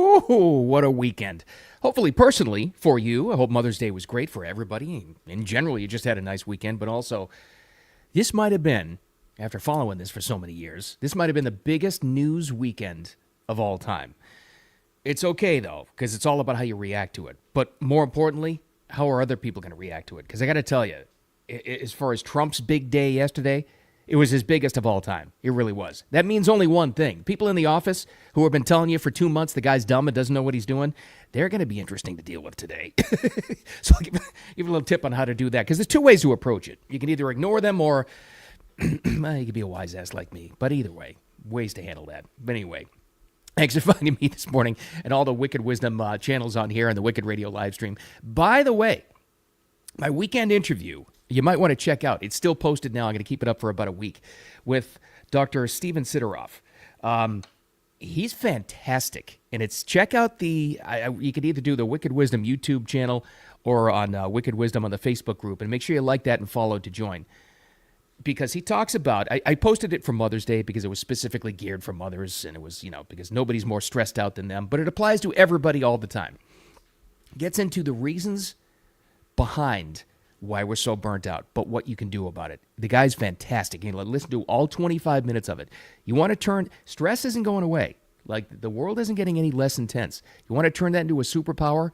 Oh, what a weekend. Hopefully, personally, for you, I hope Mother's Day was great for everybody. In general, you just had a nice weekend, but also, this might have been, after following this for so many years, this might have been the biggest news weekend of all time. It's okay, though, because it's all about how you react to it. But more importantly, how are other people going to react to it? Because I got to tell you, as far as Trump's big day yesterday, it was his biggest of all time. It really was. That means only one thing. People in the office who have been telling you for 2 months the guy's dumb and doesn't know what he's doing, they're going to be interesting to deal with today. So I'll give a little tip on how to do that, because there's two ways to approach it. You can either ignore them or you can be a wise ass like me. But either way, ways to handle that. But anyway, thanks for finding me this morning and all the Wicked Wisdom channels on here and the Wicked Radio live stream. By the way, my weekend interview, you might want to check out. It's still posted now. I'm going to keep it up for about a week with Dr. Steven Sidoroff. He's fantastic. And it's check out you can either do the Wicked Wisdom YouTube channel or on Wicked Wisdom on the Facebook group. And make sure you like that and follow to join. Because he talks about, I posted it for Mother's Day because it was specifically geared for mothers. And it was, because nobody's more stressed out than them. But it applies to everybody all the time. Gets into the reasons behind why we're so burnt out, but what you can do about it. The guy's fantastic. Listen to all 25 minutes of it. You want to turn, stress isn't going away. Like, the world isn't getting any less intense. You want to turn that into a superpower?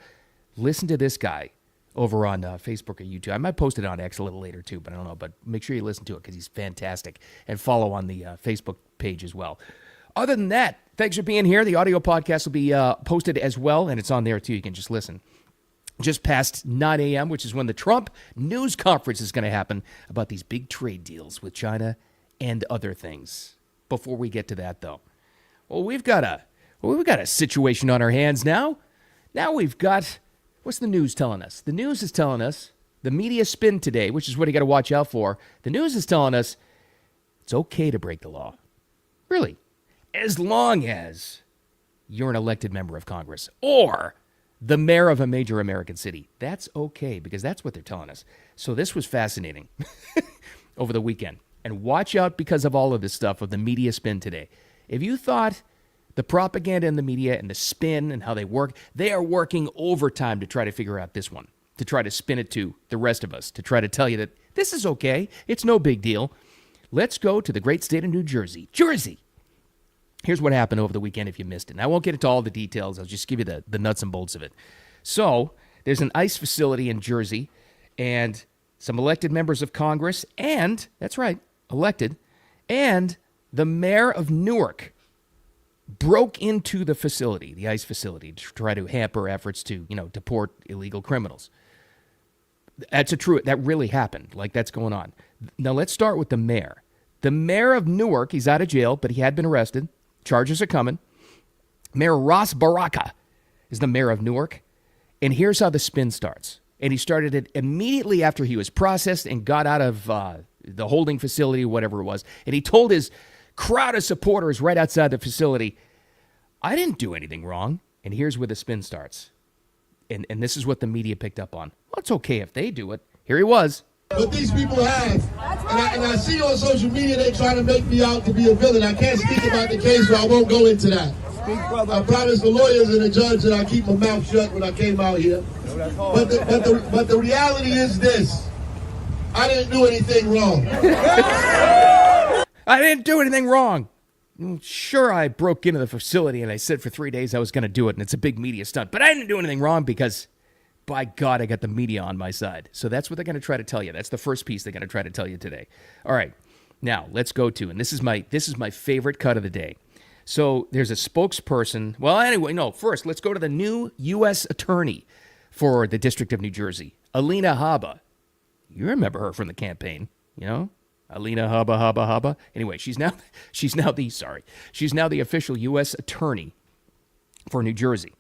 Listen to this guy over on Facebook or YouTube. I might post it on X a little later too, but I don't know. But make sure you listen to it because he's fantastic. And follow on the Facebook page as well. Other than that, thanks for being here. The audio podcast will be posted as well, and it's on there too. You can just listen. Just past 9 a.m., which is when the Trump news conference is going to happen about these big trade deals with China and other things. Before we get to that, though, we've got a situation on our hands now. Now we've got, what's the news telling us? The news is telling us, the media spin today, which is what you got to watch out for. The news is telling us it's okay to break the law. Really, as long as you're an elected member of Congress or the mayor of a major American city. That's okay, because that's what they're telling us. So this was fascinating over the weekend. And watch out because of all of this stuff of the media spin today. If you thought the propaganda in the media and the spin and how they work, they are working overtime to try to figure out this one, to try to spin it to the rest of us, to try to tell you that this is okay, it's no big deal. Let's go to the great state of New Jersey. Jersey! Here's what happened over the weekend if you missed it. And I won't get into all the details. I'll just give you the nuts and bolts of it. So there's an ICE facility in Jersey and some elected members of Congress and, that's right, elected, and the mayor of Newark broke into the facility, the ICE facility, to try to hamper efforts to, deport illegal criminals. That really happened. Like, that's going on. Now let's start with the mayor. The mayor of Newark, he's out of jail, but he had been arrested. Charges are coming. Mayor Ross Baraka is the mayor of Newark. And here's how the spin starts. And he started it immediately after he was processed and got out of the holding facility, whatever it was. And he told his crowd of supporters right outside the facility, I didn't do anything wrong. And here's where the spin starts. And this is what the media picked up on. Well, it's okay if they do it. Here he was. What these people have, and I see on social media they try to make me out to be a villain. I can't speak about the case, so I won't go into that. I promised the lawyers and the judge that I keep my mouth shut when I came out here. But the reality is this: I didn't do anything wrong. I didn't do anything wrong. Sure, I broke into the facility and I said for 3 days I was going to do it, and it's a big media stunt. But I didn't do anything wrong because, by God, I got the media on my side. So that's what they're going to try to tell you. That's the first piece they're going to try to tell you today. All right, now let's go to, and this is my favorite cut of the day. So there's a spokesperson. Well, anyway, no, first let's go to the new U.S. attorney for the District of New Jersey, Alina Habba. You remember her from the campaign, Alina Habba. Anyway, she's now the official U.S. attorney for New Jersey.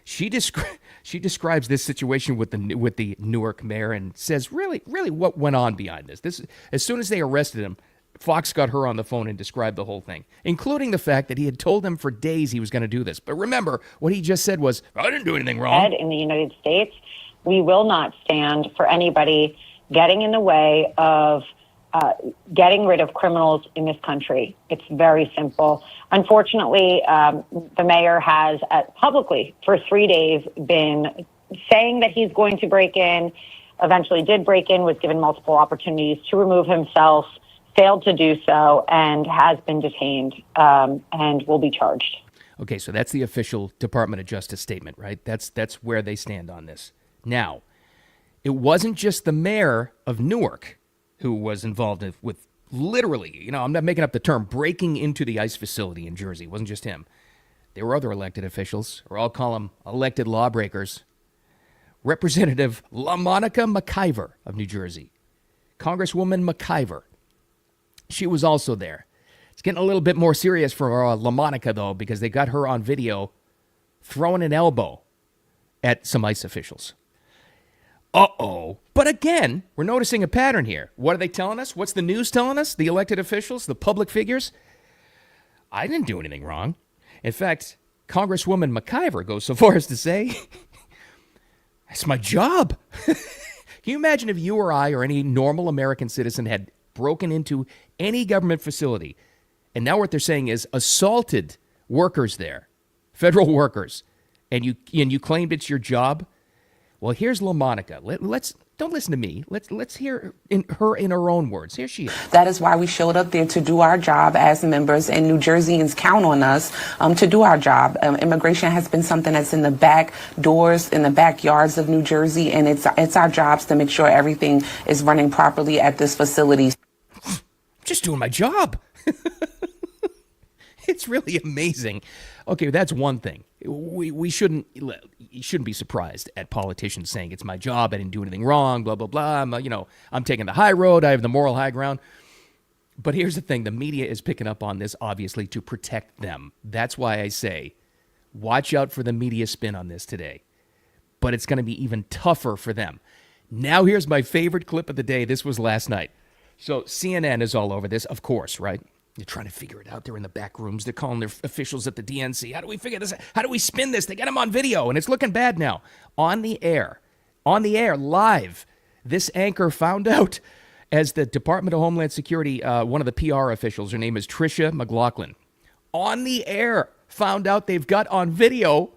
She describes this situation with the Newark mayor and says really what went on behind this. As soon as they arrested him, Fox got her on the phone and described the whole thing, including the fact that he had told them for days he was going to do this. But remember, what he just said was, I didn't do anything wrong. In the United States, we will not stand for anybody getting in the way of getting rid of criminals in this country. It's very simple. Unfortunately, the mayor has publicly for 3 days been saying that he's going to break in, eventually did break in, was given multiple opportunities to remove himself, failed to do so, and has been detained and will be charged. Okay, so that's the official Department of Justice statement, right? That's where they stand on this. Now, it wasn't just the mayor of Newark who was involved with literally, I'm not making up the term, breaking into the ICE facility in Jersey. It wasn't just him. There were other elected officials, or I'll call them elected lawbreakers. Representative LaMonica McIver of New Jersey. Congresswoman McIver. She was also there. It's getting a little bit more serious for LaMonica, though, because they got her on video throwing an elbow at some ICE officials. Uh-oh. But again, we're noticing a pattern here. What are they telling us? What's the news telling us? The elected officials, the public figures? I didn't do anything wrong. In fact, Congresswoman McIver goes so far as to say, it's my job. Can you imagine if you or I or any normal American citizen had broken into any government facility, and now what they're saying is assaulted workers there, federal workers, and you claimed it's your job? Well, here's LaMonica. Let's don't listen to me. Let's hear her in her own words. Here she is. That is why we showed up there to do our job as members, and New Jerseyans count on us to do our job. Immigration has been something that's in the back doors, in the backyards of New Jersey, and it's our jobs to make sure everything is running properly at this facility. Just doing my job. It's really amazing. Okay, that's one thing. You shouldn't be surprised at politicians saying it's my job, I didn't do anything wrong, blah, blah, blah. I'm taking the high road, I have the moral high ground. But here's the thing, the media is picking up on this, obviously, to protect them. That's why I say, watch out for the media spin on this today. But it's going to be even tougher for them. Now here's my favorite clip of the day. This was last night. So CNN is all over this, of course, right? They're trying to figure it out. They're in the back rooms. They're calling their officials at the DNC. How do we figure this out? How do we spin this? They got them on video, and it's looking bad now. On the air, live, this anchor found out as the Department of Homeland Security, one of the PR officials, her name is Tricia McLaughlin, on the air found out they've got on video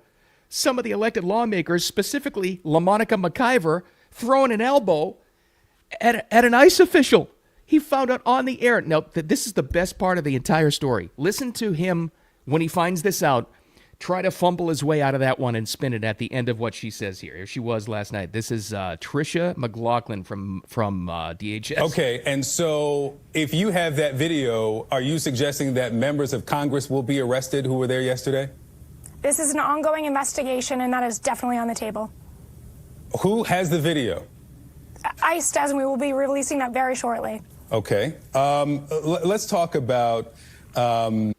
some of the elected lawmakers, specifically LaMonica McIver, throwing an elbow at an ICE official. He found out on the air. Now, this is the best part of the entire story. Listen to him when he finds this out. Try to fumble his way out of that one and spin it at the end of what she says here. Here she was last night. This is Tricia McLaughlin from DHS. Okay, and so if you have that video, are you suggesting that members of Congress will be arrested who were there yesterday? This is an ongoing investigation, and that is definitely on the table. Who has the video? ICE does, and we will be releasing that very shortly. Okay. Let's talk about... the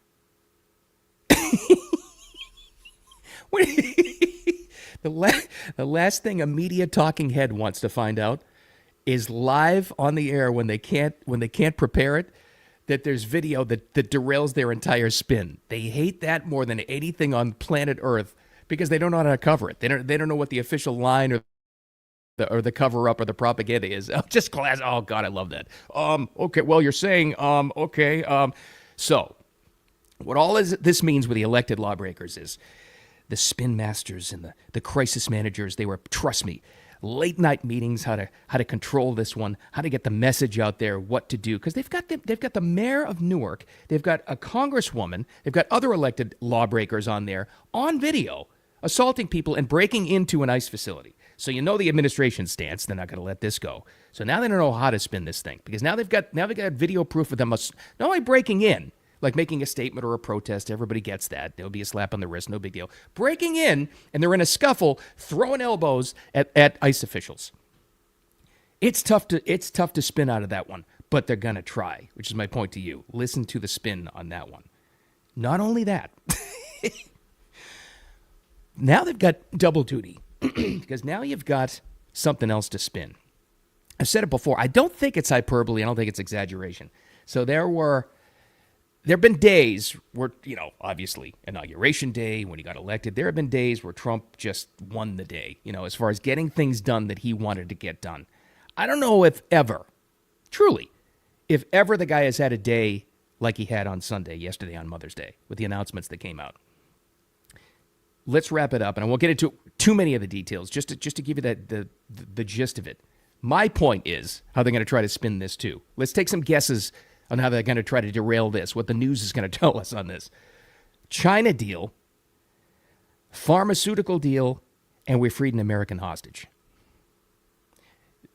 last thing a media talking head wants to find out is live on the air when they can't prepare it, that there's video that derails their entire spin. They hate that more than anything on planet Earth because they don't know how to cover it. They don't know what the official line or the cover up or the propaganda is. Just class. Oh God, I love that. Okay. Well, you're saying, okay. So what all this means with the elected lawbreakers is the spin masters and the crisis managers. They were, trust me, late night meetings, how to control this one, how to get the message out there, what to do. Cause they've got the mayor of Newark. They've got a congresswoman. They've got other elected lawbreakers on there on video, assaulting people and breaking into an ICE facility. So you know the administration's stance. They're not going to let this go. So now they don't know how to spin this thing because now they've got video proof of them not only breaking in, like making a statement or a protest. Everybody gets that. There'll be a slap on the wrist, no big deal. Breaking in, and they're in a scuffle, throwing elbows at ICE officials. It's tough to spin out of that one, but they're going to try, which is my point to you. Listen to the spin on that one. Not only that, now they've got double duty. Because now you've got something else to spin. I've said it before. I don't think it's hyperbole. I don't think it's exaggeration. So there have been days where, obviously inauguration day, when he got elected, there have been days where Trump just won the day, as far as getting things done that he wanted to get done. I don't know if ever, truly, if ever the guy has had a day like he had on yesterday on Mother's Day, with the announcements that came out. Let's wrap it up, and I won't get into too many of the details, just to give you the gist of it. My point is how they're going to try to spin this too. Let's take some guesses on how they're going to try to derail this, what the news is going to tell us on this. China deal, pharmaceutical deal, and we freed an American hostage.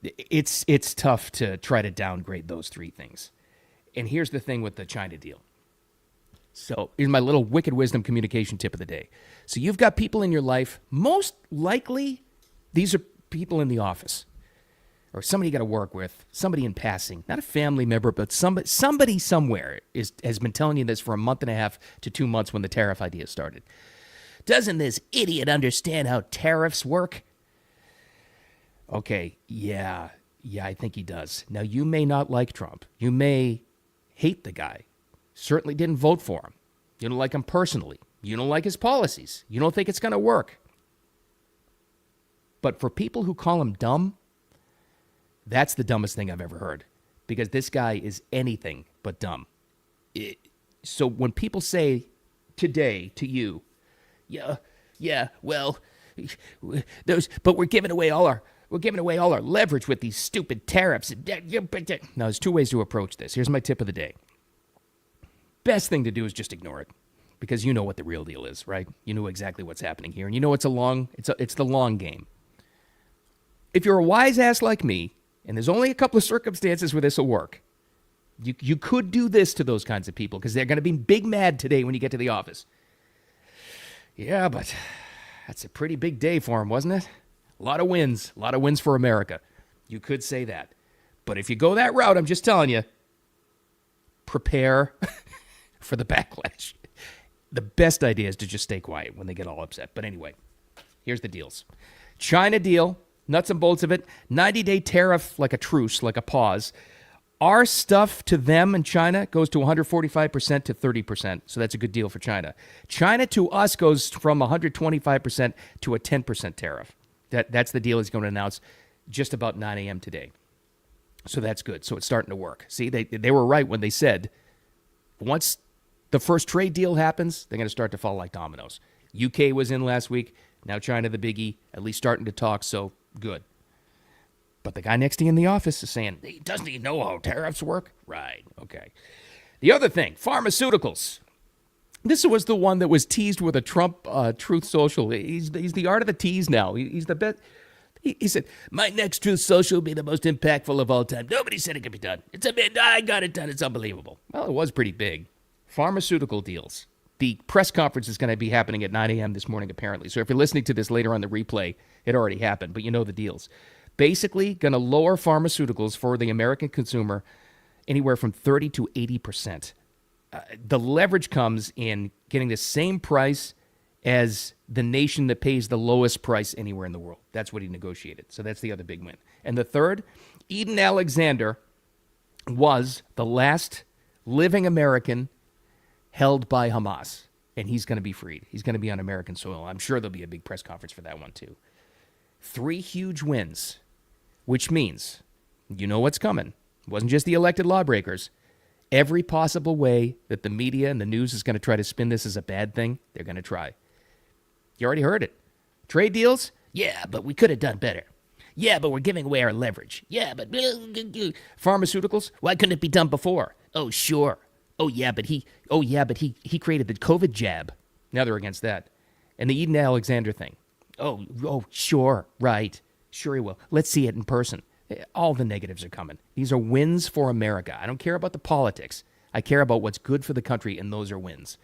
It's tough to try to downgrade those three things. And here's the thing with the China deal. So here's my little wicked wisdom communication tip of the day. So you've got people in your life, most likely these are people in the office or somebody you got to work with, somebody in passing, not a family member, but somebody somewhere has been telling you this for a month and a half to 2 months when the tariff idea started. Doesn't this idiot understand how tariffs work? Okay, yeah, I think he does. Now, you may not like Trump. You may hate the guy. Certainly didn't vote for him. You don't like him personally. You don't like his policies. You don't think it's going to work. But for people who call him dumb, that's the dumbest thing I've ever heard. Because this guy is anything but dumb. So when people say today to you, well, but we're giving away all our leverage with these stupid tariffs. Now, there's two ways to approach this. Here's my tip of the day. Best thing to do is just ignore it, because you know what the real deal is, right? You know exactly what's happening here, and you know it's the long game. If you're a wise ass like me, and there's only a couple of circumstances where this will work, you could do this to those kinds of people, because they're going to be big mad today when you get to the office. Yeah, but that's a pretty big day for them, wasn't it? A lot of wins for America. You could say that. But if you go that route, I'm just telling you, prepare for the backlash. The best idea is to just stay quiet when they get all upset. But anyway, here's the deals. China deal, nuts and bolts of it, 90-day tariff like a truce, like a pause. Our stuff to them in China goes to 145% to 30%, so that's a good deal for China. China to us goes from 125% to a 10% tariff. That's the deal he's going to announce just about 9 a.m. today. So that's good. So it's starting to work. See, they were right when they said once the first trade deal happens, they're going to start to fall like dominoes. UK was in last week. Now China, the biggie, at least starting to talk, so good. But the guy next to you in the office is saying, doesn't he know how tariffs work? Right, okay. The other thing, pharmaceuticals. This was the one that was teased with a Trump Truth Social. He's the art of the tease now. He's the best. He said, my next Truth Social will be the most impactful of all time. Nobody said it could be done. I got it done. It's unbelievable. Well, it was pretty big. Pharmaceutical deals. The press conference is going to be happening at 9 a.m. this morning, apparently. So if you're listening to this later on the replay, it already happened, but you know the deals. Basically, going to lower pharmaceuticals for the American consumer anywhere from 30 to 80%. The leverage comes in getting the same price as the nation that pays the lowest price anywhere in the world. That's what he negotiated. So that's the other big win. And the third, Eden Alexander was the last living American held by Hamas, and he's going to be freed. He's going to be on American soil. I'm sure there'll be a big press conference for that one, too. 3 huge wins, which means you know what's coming. It wasn't just the elected lawbreakers. Every possible way that the media and the news is going to try to spin this as a bad thing, they're going to try. You already heard it. Trade deals? Yeah, but we could have done better. Yeah, but we're giving away our leverage. Yeah, but pharmaceuticals? Why couldn't it be done before? Oh, sure. Oh, yeah, but he created the COVID jab. Now they're against that. And the Eden Alexander thing. Oh, sure, right. Sure he will. Let's see it in person. All the negatives are coming. These are wins for America. I don't care about the politics. I care about what's good for the country, and those are wins.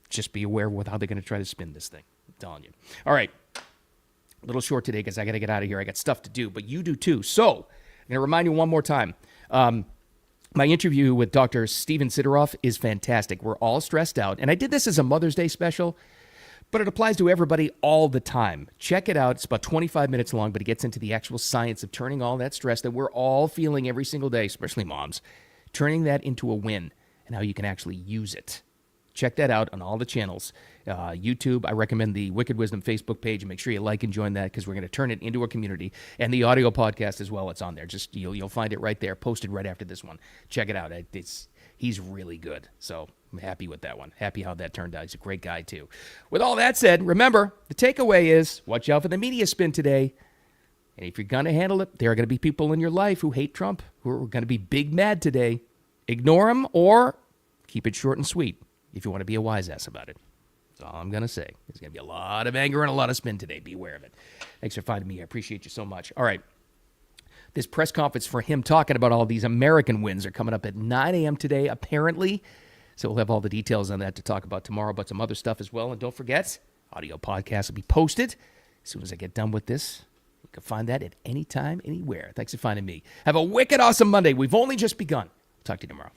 Just be aware of how they're going to try to spin this thing. I'm telling you. All right. A little short today because I got to get out of here. I got stuff to do, but you do too. So I'm going to remind you one more time. My interview with Dr. Steven Sidoroff is fantastic. We're all stressed out, and I did this as a Mother's Day special, but it applies to everybody all the time. Check it out. It's about 25 minutes long, but it gets into the actual science of turning all that stress that we're all feeling every single day, especially moms, turning that into a win and how you can actually use it check that out on all the channels. YouTube, I recommend the Wicked Wisdom Facebook page, and make sure you like and join that because we're going to turn it into a community. And the audio podcast as well, it's on there. Just you'll find it right there, posted right after this one. Check it out. He's really good. So I'm happy with that one. Happy how that turned out. He's a great guy, too. With all that said, remember, the takeaway is watch out for the media spin today. And if you're going to handle it, there are going to be people in your life who hate Trump, who are going to be big mad today. Ignore them or keep it short and sweet if you want to be a wise ass about it. That's all I'm going to say. There's going to be a lot of anger and a lot of spin today. Be aware of it. Thanks for finding me. I appreciate you so much. All right. This press conference for him talking about all these American wins are coming up at 9 a.m. today, apparently. So we'll have all the details on that to talk about tomorrow, but some other stuff as well. And don't forget, audio podcast will be posted as soon as I get done with this. You can find that at any time, anywhere. Thanks for finding me. Have a wicked awesome Monday. We've only just begun. Talk to you tomorrow.